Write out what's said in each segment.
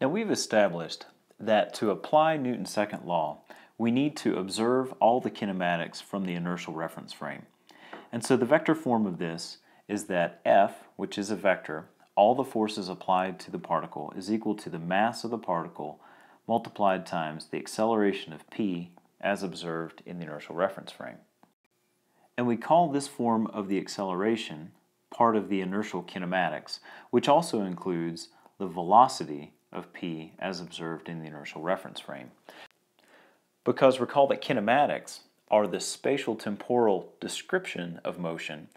Now we've established that to apply Newton's second law, we need to observe all the kinematics from the inertial reference frame. And so the vector form of this is that F, which is a vector, all the forces applied to the particle is equal to the mass of the particle multiplied times the acceleration of p as observed in the inertial reference frame. And we call this form of the acceleration part of the inertial kinematics, which also includes the velocity of p as observed in the inertial reference frame. Because recall that kinematics are the spatial-temporal description of motion,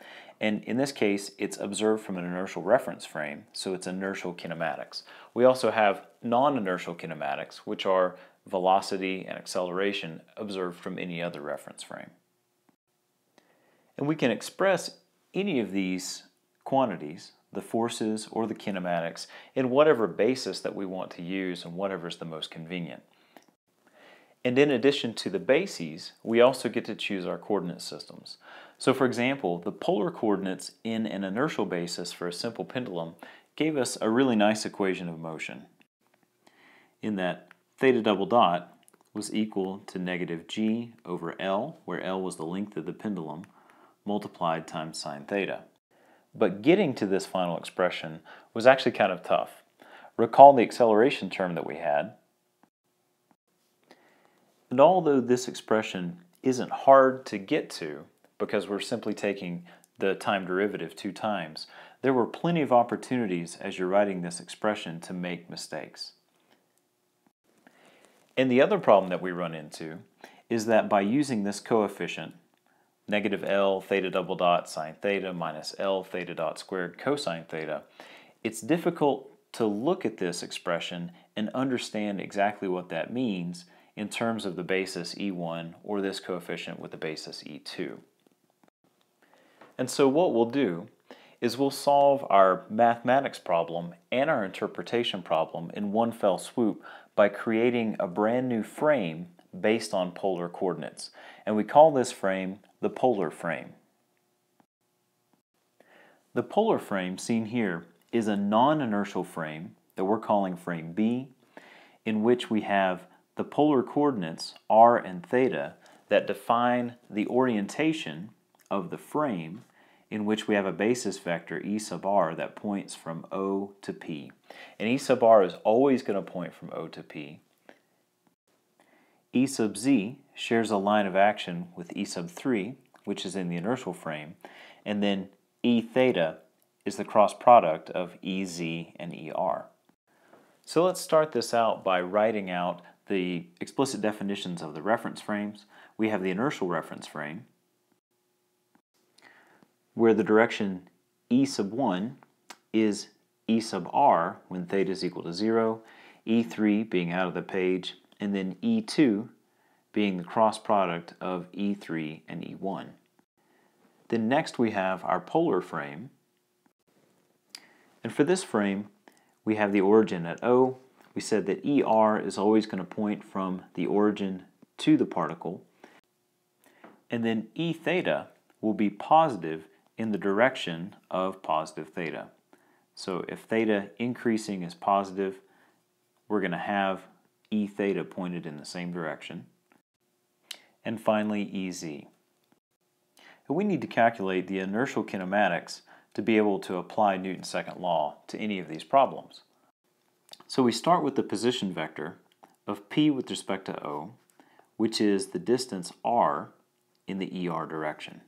and in this case it's observed from an inertial reference frame, so it's inertial kinematics. We also have non-inertial kinematics, which are velocity and acceleration observed from any other reference frame. And we can express any of these quantities, the forces or the kinematics, in whatever basis that we want to use and whatever is the most convenient. And in addition to the bases, we also get to choose our coordinate systems. So for example, the polar coordinates in an inertial basis for a simple pendulum gave us a really nice equation of motion, in that theta double dot was equal to negative g over L, where L was the length of the pendulum, multiplied times sine theta. But getting to this final expression was actually kind of tough. Recall the acceleration term that we had. And although this expression isn't hard to get to, because we're simply taking the time derivative 2 times, there were plenty of opportunities as you're writing this expression to make mistakes. And the other problem that we run into is that by using this coefficient, negative L theta double dot sine theta minus L theta dot squared cosine theta, it's difficult to look at this expression and understand exactly what that means in terms of the basis E1 or this coefficient with the basis E2. And so what we'll do is we'll solve our mathematics problem and our interpretation problem in one fell swoop by creating a brand new frame based on polar coordinates. And we call this frame the polar frame. The polar frame seen here is a non-inertial frame that we're calling frame B, in which we have the polar coordinates r and theta that define the orientation of the frame, in which we have a basis vector E sub r that points from O to P. And E sub r is always going to point from O to P. E sub z shares a line of action with E sub 3, which is in the inertial frame, and then E theta is the cross product of Ez and Er. So let's start this out by writing out the explicit definitions of the reference frames. We have the inertial reference frame, where the direction E sub 1 is E sub r when theta is equal to 0, E3 being out of the page, and then E2 being the cross product of E3 and E1. Then next we have our polar frame, and for this frame we have the origin at O. We said that ER is always going to point from the origin to the particle, and then E theta will be positive in the direction of positive theta. So if theta increasing is positive, we're going to have E theta pointed in the same direction. And finally Ez. And we need to calculate the inertial kinematics to be able to apply Newton's second law to any of these problems. So we start with the position vector of p with respect to O, which is the distance r in the ER direction.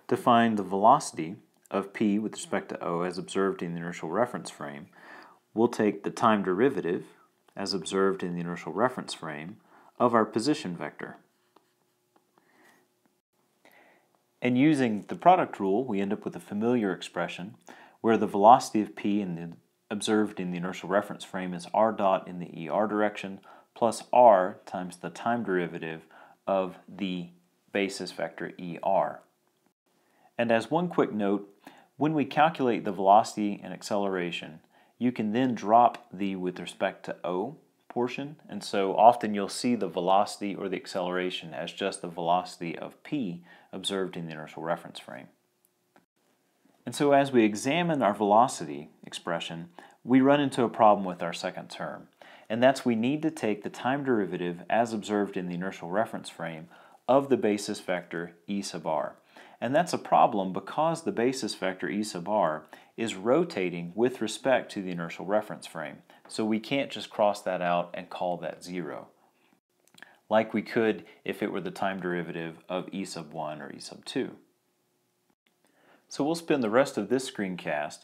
To find the velocity of p with respect to O as observed in the inertial reference frame, we'll take the time derivative as observed in the inertial reference frame of our position vector. And using the product rule, we end up with a familiar expression where the velocity of p observed in the inertial reference frame is r dot in the ER direction plus r times the time derivative of the basis vector ER. And as one quick note, when we calculate the velocity and acceleration, you can then drop the with respect to O portion, and so often you'll see the velocity or the acceleration as just the velocity of p observed in the inertial reference frame. And so as we examine our velocity expression, we run into a problem with our second term, and that's we need to take the time derivative as observed in the inertial reference frame of the basis vector E sub r. And that's a problem because the basis vector E sub r is rotating with respect to the inertial reference frame. So we can't just cross that out and call that 0, like we could if it were the time derivative of E sub 1 or E sub 2. So we'll spend the rest of this screencast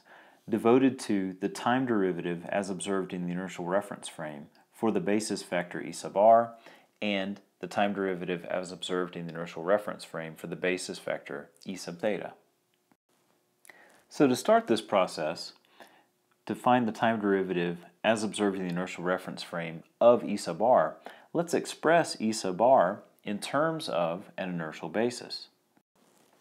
devoted to the time derivative as observed in the inertial reference frame for the basis vector E sub r and the time derivative as observed in the inertial reference frame for the basis vector E sub theta. So to start this process, to find the time derivative as observed in the inertial reference frame of E sub r, let's express E sub r in terms of an inertial basis.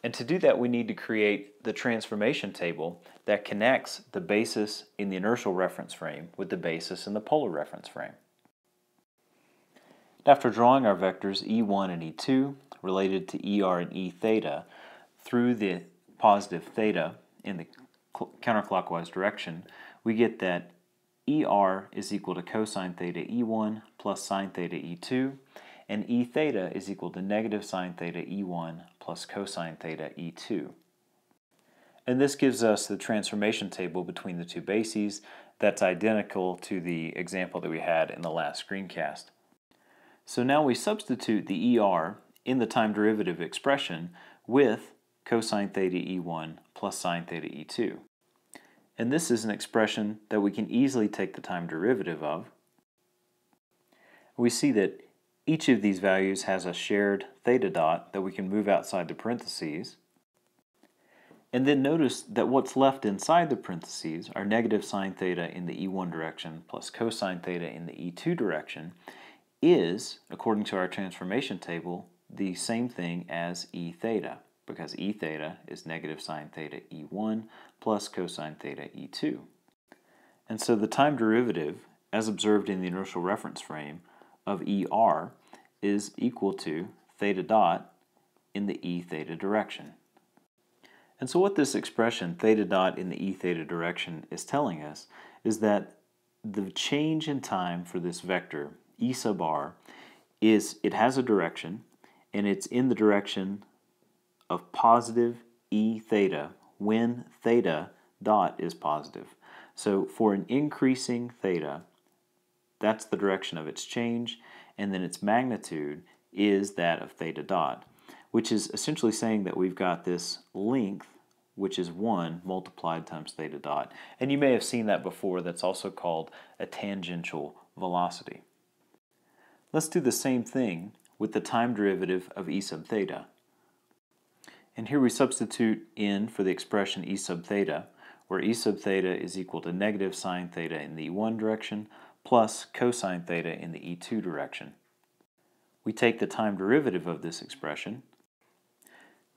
And to do that, we need to create the transformation table that connects the basis in the inertial reference frame with the basis in the polar reference frame. After drawing our vectors E1 and E2 related to ER and E theta through the positive theta in the counterclockwise direction, we get that ER is equal to cosine theta E1 plus sine theta E2, and E theta is equal to negative sine theta E1 plus cosine theta E2. And this gives us the transformation table between the two bases that's identical to the example that we had in the last screencast. So now we substitute the ER in the time derivative expression with cosine theta E1 plus sine theta E2. And this is an expression that we can easily take the time derivative of. We see that each of these values has a shared theta dot that we can move outside the parentheses. And then notice that what's left inside the parentheses are negative sine theta in the E1 direction plus cosine theta in the E2 direction is, according to our transformation table, the same thing as E theta, because E theta is negative sine theta E1 plus cosine theta E2. And so the time derivative, as observed in the inertial reference frame, of ER is equal to theta dot in the E theta direction. And so what this expression, theta dot in the E theta direction, is telling us is that the change in time for this vector, E sub r, is it has a direction, and it's in the direction of positive E theta when theta dot is positive. So for an increasing theta, that's the direction of its change, and then its magnitude is that of theta dot, which is essentially saying that we've got this length, which is 1 multiplied times theta dot. And you may have seen that before. That's also called a tangential velocity. Let's do the same thing with the time derivative of E sub theta. And here we substitute in for the expression E sub theta, where E sub theta is equal to negative sine theta in the E1 direction plus cosine theta in the E2 direction. We take the time derivative of this expression.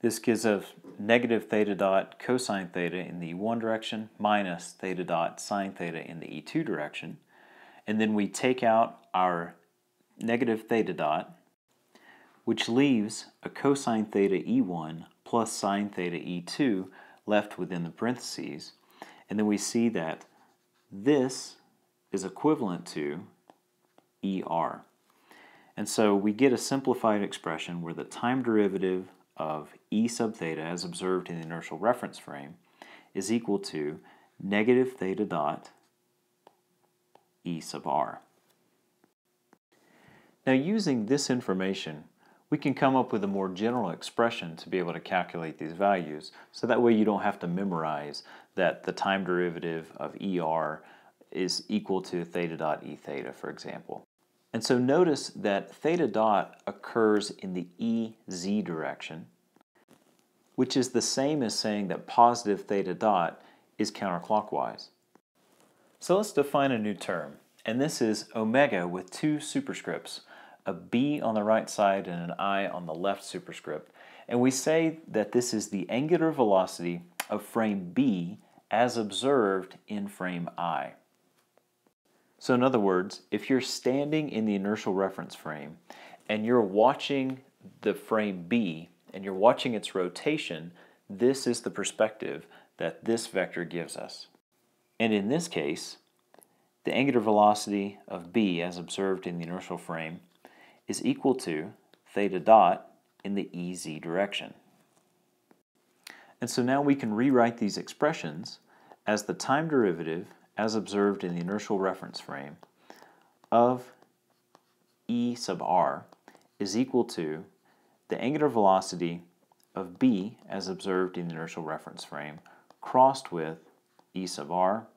This gives us negative theta dot cosine theta in the E1 direction minus theta dot sine theta in the E2 direction. And then we take out our negative theta dot, which leaves a cosine theta E1 plus sine theta E2 left within the parentheses. And then we see that this is equivalent to ER. And so we get a simplified expression where the time derivative of E sub theta as observed in the inertial reference frame is equal to negative theta dot E sub r. Now using this information, we can come up with a more general expression to be able to calculate these values, so that way you don't have to memorize that the time derivative of ER is equal to theta dot E theta, for example. And so notice that theta dot occurs in the EZ direction, which is the same as saying that positive theta dot is counterclockwise. So let's define a new term, and this is omega with two superscripts, a B on the right side and an I on the left superscript. And we say that this is the angular velocity of frame B as observed in frame I. So in other words, if you're standing in the inertial reference frame and you're watching the frame B and you're watching its rotation, this is the perspective that this vector gives us. And in this case, the angular velocity of b as observed in the inertial frame is equal to theta dot in the ez direction. And so now we can rewrite these expressions as the time derivative as observed in the inertial reference frame of E sub r is equal to the angular velocity of b as observed in the inertial reference frame crossed with E sub r,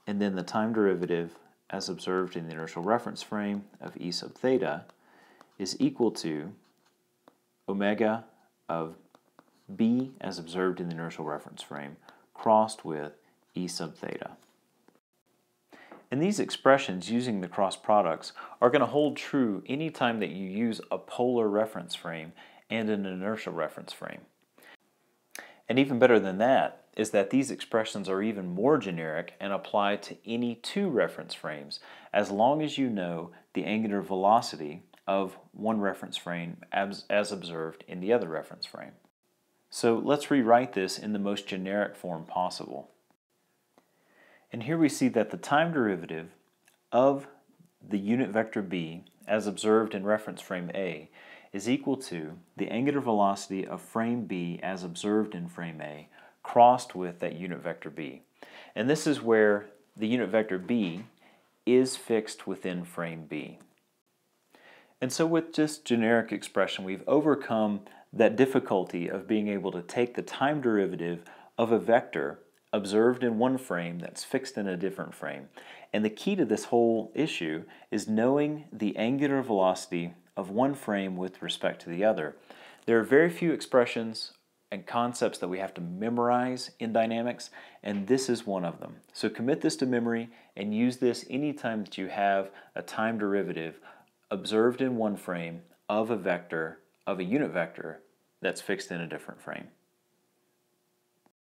and then the time derivative as observed in the inertial reference frame of E sub theta is equal to omega of b as observed in the inertial reference frame crossed with E sub theta. And these expressions using the cross products are going to hold true anytime that you use a polar reference frame and an inertial reference frame. And even better than that is that these expressions are even more generic and apply to any two reference frames as long as you know the angular velocity of one reference frame as observed in the other reference frame. So let's rewrite this in the most generic form possible. And here we see that the time derivative of the unit vector b as observed in reference frame A is equal to the angular velocity of frame B as observed in frame A crossed with that unit vector b. And this is where the unit vector b is fixed within frame B. And so with this generic expression, we've overcome that difficulty of being able to take the time derivative of a vector observed in one frame that's fixed in a different frame. And the key to this whole issue is knowing the angular velocity of one frame with respect to the other. There are very few expressions and concepts that we have to memorize in dynamics, and this is one of them. So commit this to memory and use this anytime that you have a time derivative observed in one frame of a vector, of a unit vector that's fixed in a different frame.